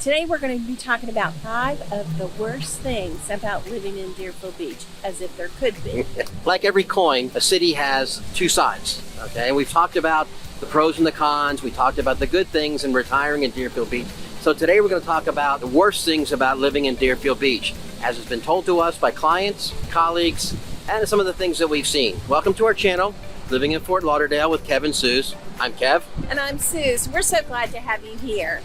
Today we're going to be talking about 5 of the worst things about living in Deerfield Beach, as if there could be. Like every coin, a city has 2 sides, okay? And we've talked about the pros and the cons. We talked about the good things in retiring in Deerfield Beach. So today we're going to talk about the worst things about living in Deerfield Beach, as has been told to us by clients, colleagues, and some of the things that we've seen. Welcome to our channel, Living in Fort Lauderdale with Kev and Suze. I'm Kev. And I'm Suze. We're so glad to have you here.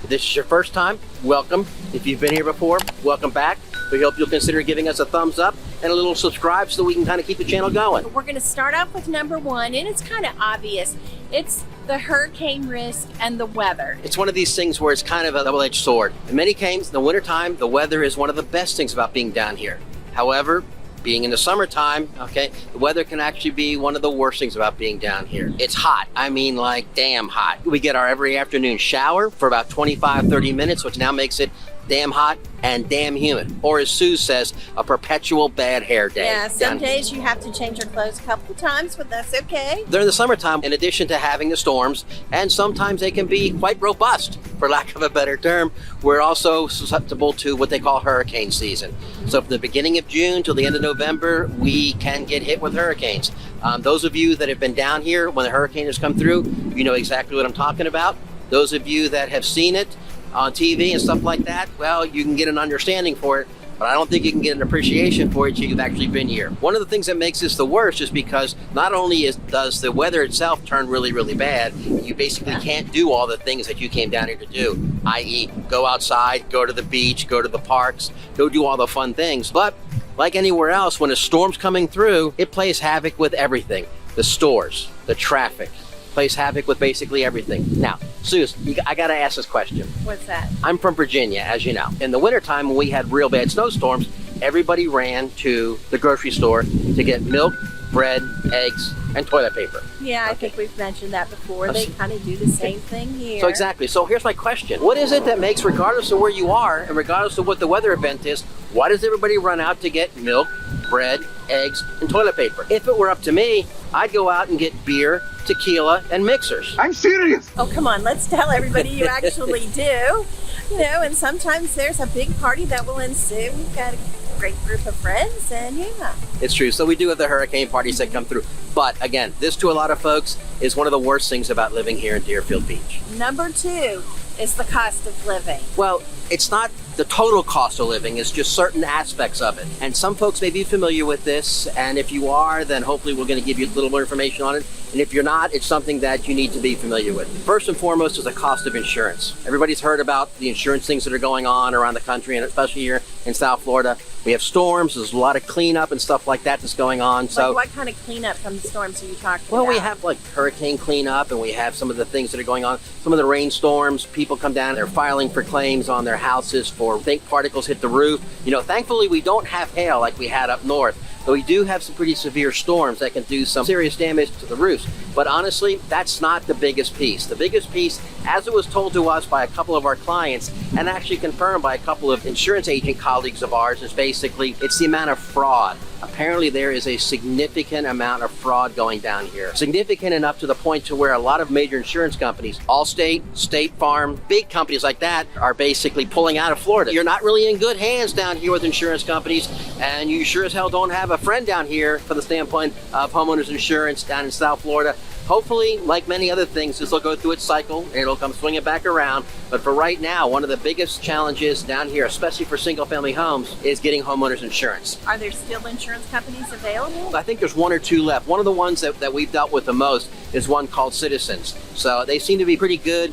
If this is your first time, welcome. If you've been here before, welcome back. We hope you'll consider giving us a thumbs up and a little subscribe so that we can kind of keep the channel going. We're going to start off with number 1, and it's kind of obvious. It's the hurricane risk and the weather. It's one of these things where it's kind of a double-edged sword. In many cases, in the wintertime, the weather is one of the best things about being down here. However, being in the summertime, okay, the weather can actually be one of the worst things about being down here. It's hot. I mean, like, damn hot. We get our every afternoon shower for about 25-30 minutes, which now makes it damn hot and damn humid. Or as Sue says, a perpetual bad hair day. Yeah, some days you have to change your clothes a couple of times, but that's okay. During the summertime, in addition to having the storms, and sometimes they can be quite robust, for lack of a better term, we're also susceptible to what they call hurricane season. So from the beginning of June till the end of November, we can get hit with hurricanes. Those of you that have been down here when the hurricane has come through, you know exactly what I'm talking about. Those of you that have seen it on TV and stuff like that, well, you can get an understanding for it, but I don't think you can get an appreciation for it till you've actually been here. One of the things that makes this the worst is because not only does the weather itself turn really, really bad, you basically can't do all the things that you came down here to do, i.e. go outside, go to the beach, go to the parks, go do all the fun things. But like anywhere else, when a storm's coming through, it plays havoc with everything. The stores, the traffic, plays havoc with basically everything. Now, Suze, I gotta ask this question. What's that? I'm from Virginia, as you know. In the wintertime, when we had real bad snowstorms, everybody ran to the grocery store to get milk, bread, eggs, and toilet paper. Yeah, I think we've mentioned that before. They kind of do the same thing here. So exactly. So here's my question. What is it that makes, regardless of where you are, and regardless of what the weather event is, why does everybody run out to get milk, bread, eggs, and toilet paper? If it were up to me, I'd go out and get beer, tequila, and mixers. I'm serious. Oh, come on, let's tell everybody you actually do. You know, and sometimes there's a big party that will ensue. We've got a great group of friends, and yeah. It's true. So we do have the hurricane parties that come through. But again, this to a lot of folks is one of the worst things about living here in Deerfield Beach. Number 2 is the cost of living. Well, it's not the total cost of living, it's just certain aspects of it. And some folks may be familiar with this, and if you are, then hopefully we're going to give you a little more information on it. And if you're not, it's something that you need to be familiar with. First and foremost is the cost of insurance. Everybody's heard about the insurance things that are going on around the country, and especially here in South Florida. We have storms, there's a lot of cleanup and stuff like that that's going on. So, like what kind of cleanup from the storms are you talking about? Well, we have like hurricane cleanup, and we have some of the things that are going on. Some of the rainstorms, people come down, they're filing for claims on their houses for think particles hit the roof. You know, thankfully we don't have hail like we had up north, but we do have some pretty severe storms that can do some serious damage to the roofs. But honestly, that's not the biggest piece. The biggest piece, as it was told to us by a couple of our clients, and actually confirmed by a couple of insurance agent colleagues of ours, is basically it's the amount of fraud. Apparently there is a significant amount of fraud going down here. Significant enough to the point to where a lot of major insurance companies, Allstate, State Farm, big companies like that are basically pulling out of Florida. You're not really in good hands down here with insurance companies, and you sure as hell don't have a friend down here from the standpoint of homeowners insurance down in South Florida. Hopefully, like many other things, this will go through its cycle and it'll come swinging back around. But for right now, one of the biggest challenges down here, especially for single-family homes, is getting homeowners insurance. Are there still insurance companies available? I think there's 1 or 2 left. One of the ones that we've dealt with the most is one called Citizens. So they seem to be pretty good.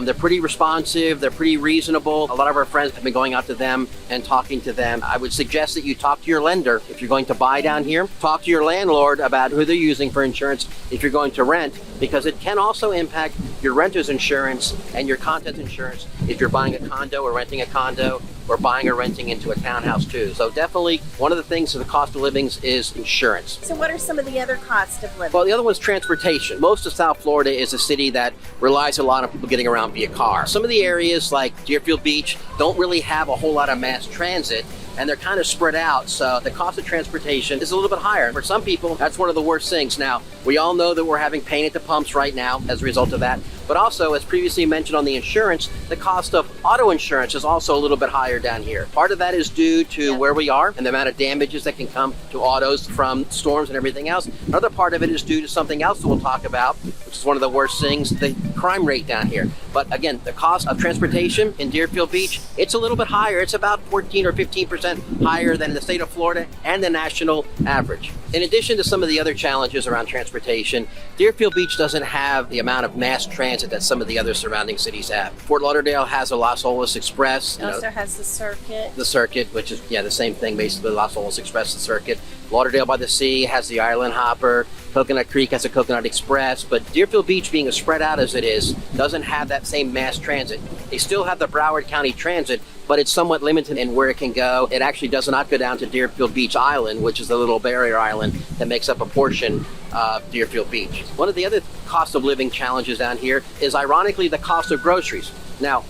They're pretty responsive, they're pretty reasonable. A lot of our friends have been going out to them and talking to them. I would suggest that you talk to your lender if you're going to buy down here. Talk to your landlord about who they're using for insurance if you're going to rent, because it can also impact your renter's insurance and your contents insurance if you're buying a condo or renting a condo or buying or renting into a townhouse too. So definitely one of the things for the cost of living is insurance. So what are some of the other costs of living? Well, the other one's transportation. Most of South Florida is a city that relies a lot on people getting around via car. Some of the areas like Deerfield Beach don't really have a whole lot of mass transit, and they're kind of spread out, so the cost of transportation is a little bit higher. For some people, that's one of the worst things. Now, we all know that we're having pain at the pumps right now as a result of that, but also, as previously mentioned on the insurance, the cost of auto insurance is also a little bit higher down here. Part of that is due to where we are and the amount of damages that can come to autos from storms and everything else. Another part of it is due to something else that we'll talk about, which is one of the worst things, the crime rate down here. But again, the cost of transportation in Deerfield Beach, it's a little bit higher. It's about 14 or 15% higher than the state of Florida and the national average. In addition to some of the other challenges around transportation, Deerfield Beach doesn't have the amount of mass transit that some of the other surrounding cities have. Fort Lauderdale has a Las Olas Express. It also has the circuit. The circuit, which is, the same thing, basically, Las Olas Express, the circuit. Lauderdale by the Sea has the Island Hopper. Coconut Creek has a Coconut Express. But Deerfield Beach, being as spread out as it is, doesn't have that same mass transit. They still have the Broward County Transit, but it's somewhat limited in where it can go. It actually does not go down to Deerfield Beach Island, which is the little barrier island that makes up a portion of Deerfield Beach. One of the other cost of living challenges down here is, ironically, the cost of groceries. Now,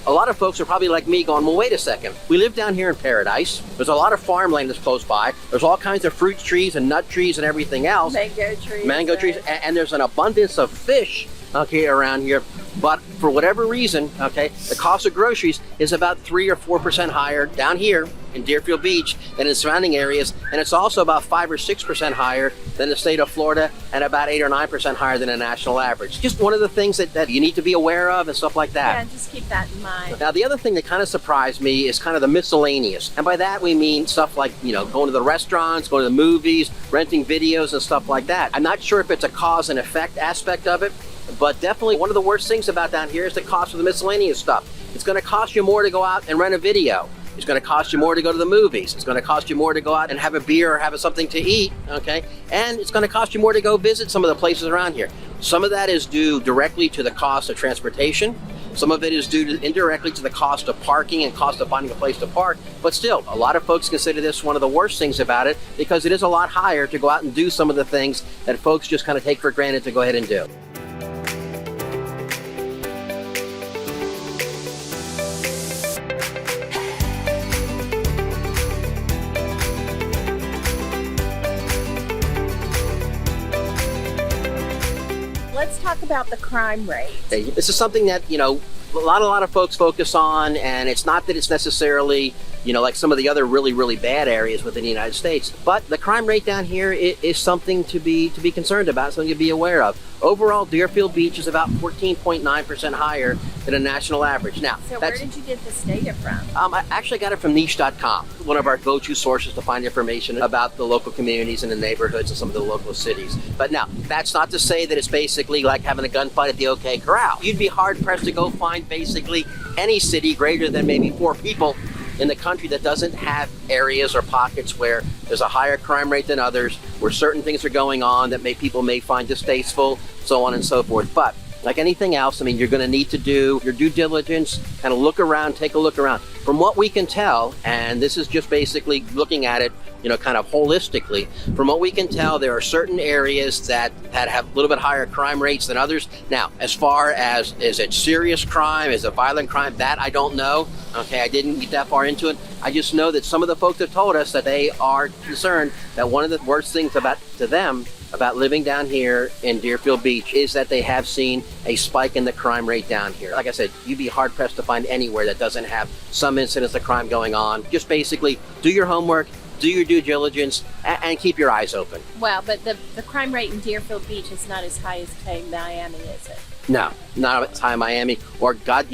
a lot of folks are probably like me going, well, wait a second. We live down here in paradise. There's a lot of farmland that's close by. There's all kinds of fruit trees and nut trees and everything else. Mango trees. And there's an abundance of fish, around here. But for whatever reason, the cost of groceries is about 3 or 4% higher down here in Deerfield Beach than in surrounding areas. And it's also about 5 or 6% higher than the state of Florida and about 8 or 9% higher than the national average. Just one of the things that you need to be aware of and stuff like that. Yeah, just keep that in mind. Now, the other thing that kind of surprised me is kind of the miscellaneous. And by that, we mean stuff like, going to the restaurants, going to the movies, renting videos and stuff like that. I'm not sure if it's a cause and effect aspect of it, but definitely one of the worst things about down here is the cost of the miscellaneous stuff. It's going to cost you more to go out and rent a video. It's going to cost you more to go to the movies. It's going to cost you more to go out and have a beer or have something to eat, And it's going to cost you more to go visit some of the places around here. Some of that is due directly to the cost of transportation. Some of it is due indirectly to the cost of parking and cost of finding a place to park. But still, a lot of folks consider this one of the worst things about it because it is a lot higher to go out and do some of the things that folks just kind of take for granted to go ahead and do. Let's talk about the crime rate. This is something that, a lot of folks focus on, and it's not that it's necessarily, like some of the other really, really bad areas within the United States, but the crime rate down here is something to be concerned about, something to be aware of. Overall, Deerfield Beach is about 14.9% higher than a national average. Now, so where did you get this data from? I actually got it from niche.com, one of our go-to sources to find information about the local communities and the neighborhoods and some of the local cities. But now, that's not to say that it's basically like having a gunfight at the OK Corral. You'd be hard-pressed to go find basically any city greater than maybe 4 people in the country that doesn't have areas or pockets where there's a higher crime rate than others, where certain things are going on that people may find distasteful, so on and so forth. But like anything else, you're going to need to do your due diligence, kind of look around, take a look around. From what we can tell, and this is just basically looking at it, kind of holistically, from what we can tell, there are certain areas that have a little bit higher crime rates than others. Now, as far as, is it serious crime, is it violent crime, that I don't know. I didn't get that far into it. I just know that some of the folks have told us that they are concerned that one of the worst things about living down here in Deerfield Beach is that they have seen a spike in the crime rate down here. Like I said, you'd be hard pressed to find anywhere that doesn't have some incidents of crime going on. Just basically do your homework, do your due diligence, and keep your eyes open. Well, but the crime rate in Deerfield Beach is not as high as, say, Miami, is it? No, not as high in Miami, or God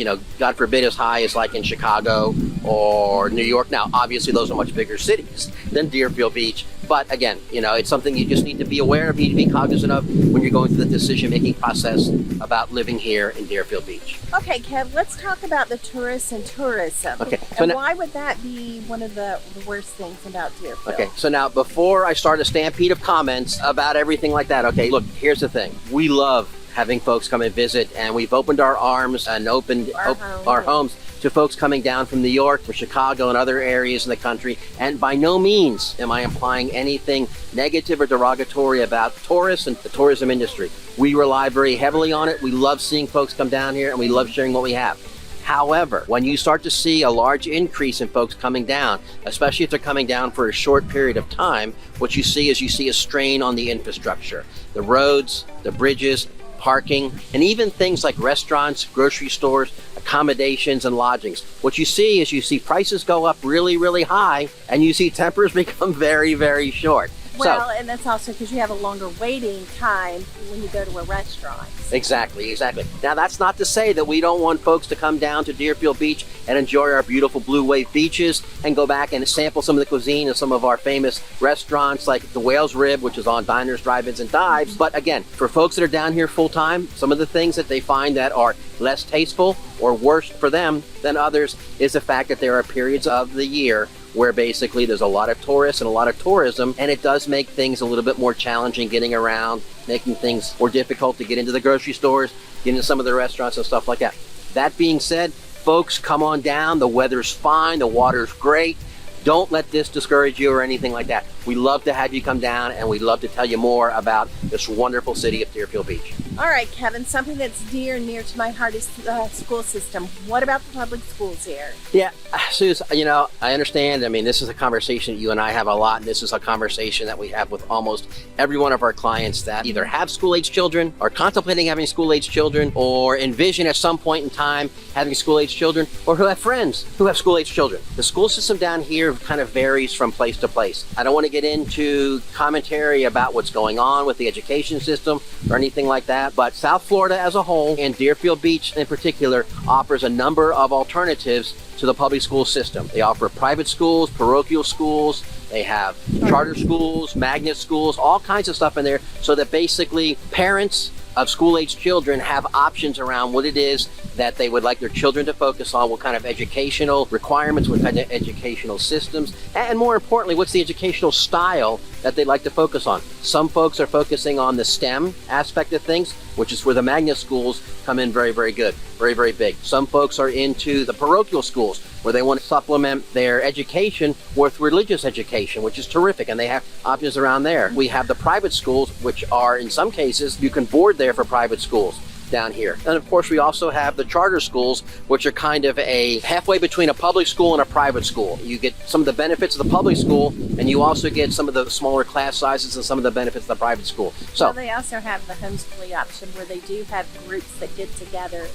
forbid, as high as like in Chicago or New York. Now, obviously, those are much bigger cities than Deerfield Beach. But again, it's something you just need to be aware of, you need to be cognizant of when you're going through the decision-making process about living here in Deerfield Beach. Okay, Kev, let's talk about the tourists and tourism. Okay. And why would that be one of the worst things about Deerfield? Okay, so now before I start a stampede of comments about everything like that, okay, look, here's the thing. We love having folks come and visit, and we've opened our arms and opened our homes to folks coming down from New York, from Chicago, and other areas in the country. And by no means am I implying anything negative or derogatory about tourists and the tourism industry. We rely very heavily on it. We love seeing folks come down here, and we love sharing what we have. However, when you start to see a large increase in folks coming down, especially if they're coming down for a short period of time, what you see is a strain on the infrastructure, the roads, the bridges, parking, and even things like restaurants, grocery stores, accommodations, and lodgings. What you see prices go up really, really high, and you see tempers become very, very short. Well, and that's also because you have a longer waiting time when you go to a restaurant. Exactly. Now, that's not to say that we don't want folks to come down to Deerfield Beach and enjoy our beautiful blue wave beaches and go back and sample some of the cuisine of some of our famous restaurants like the Whale's Rib, which is on Diners, Drive-Ins, and Dives. But again, for folks that are down here full time, some of the things that they find that are less tasteful or worse for them than others is the fact that there are periods of the year where basically there's a lot of tourists and a lot of tourism, and it does make things a little bit more challenging getting around, making things more difficult to get into the grocery stores, get into some of the restaurants and stuff like that. That being said, folks, come on down. The weather's fine. The water's great. Don't let this discourage you or anything like that. We love to have you come down, and we'd love to tell you more about this wonderful city of Deerfield Beach. All right, Kevin, something that's dear and near to my heart is the school system. What about the public schools here? Yeah, Suze, I understand. I mean, this is a conversation that you and I have a lot, and this is a conversation that we have with almost every one of our clients that either have school-age children, are contemplating having school-age children, or envision at some point in time having school-age children, or who have friends who have school-age children. The school system down here kind of varies from place to place. I don't want to get into commentary about what's going on with the education system or anything like that, but South Florida as a whole, and Deerfield Beach in particular, offers a number of alternatives to the public school system. They offer private schools, parochial schools, they have charter schools, magnet schools, all kinds of stuff in there, so that basically parents of school-age children have options around what it is that they would like their children to focus on, what kind of educational requirements, what kind of educational systems, and more importantly, what's the educational style that they like to focus on. Some folks are focusing on the STEM aspect of things, which is where the magnet schools come in very, very good, very, very big. Some folks are into the parochial schools, where they want to supplement their education with religious education, which is terrific, and they have options around there. We have the private schools, which are, in some cases, you can board there for private schools down here. And of course, we also have the charter schools, which are kind of a halfway between a public school and a private school. You get some of the benefits of the public school, and you also get some of the smaller class sizes and some of the benefits of the private school. So well, they also have the homeschooling option where they do have groups that get together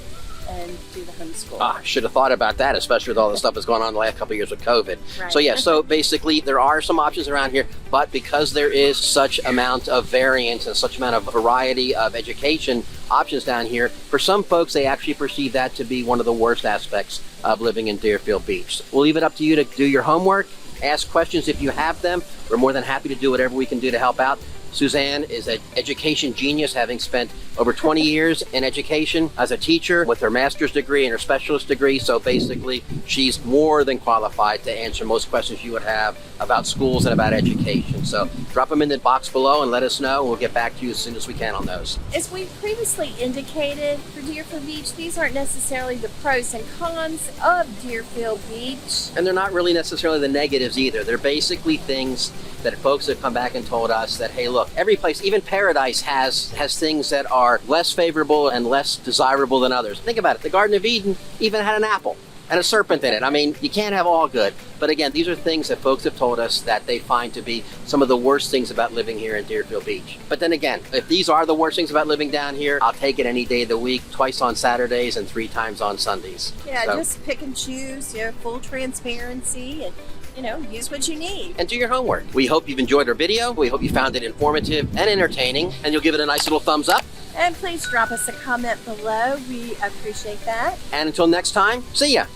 and do the homeschool. I should have thought about that, especially with all the stuff that's going on the last couple of years with COVID. Right. So yeah, so basically there are some options around here, but because there is such amount of variance and such amount of variety of education options down here, for some folks they actually perceive that to be one of the worst aspects of living in Deerfield Beach. We'll leave it up to you to do your homework, ask questions if you have them. We're more than happy to do whatever we can do to help out. Suzanne is an education genius, having spent over 20 years in education as a teacher with her master's degree and her specialist degree. So basically, she's more than qualified to answer most questions you would have about schools and about education. So drop them in the box below and let us know, and we'll get back to you as soon as we can on those. As we previously indicated, for Deerfield Beach, these aren't necessarily the pros and cons of Deerfield Beach. And they're not really necessarily the negatives either. They're basically things that folks have come back and told us that, hey, look, every place, even Paradise has things that are less favorable and less desirable than others. Think about it. The Garden of Eden even had an apple and a serpent in it. I mean, you can't have all good. But again, these are things that folks have told us that they find to be some of the worst things about living here in Deerfield Beach. But then again, if these are the worst things about living down here, I'll take it any day of the week, twice on Saturdays and 3 times on Sundays. Yeah, So, just pick and choose, full transparency, and use what you need. and do your homework. We hope you've enjoyed our video. We hope you found it informative and entertaining, and you'll give it a nice little thumbs up. And please drop us a comment below. We appreciate that. And until next time, see ya.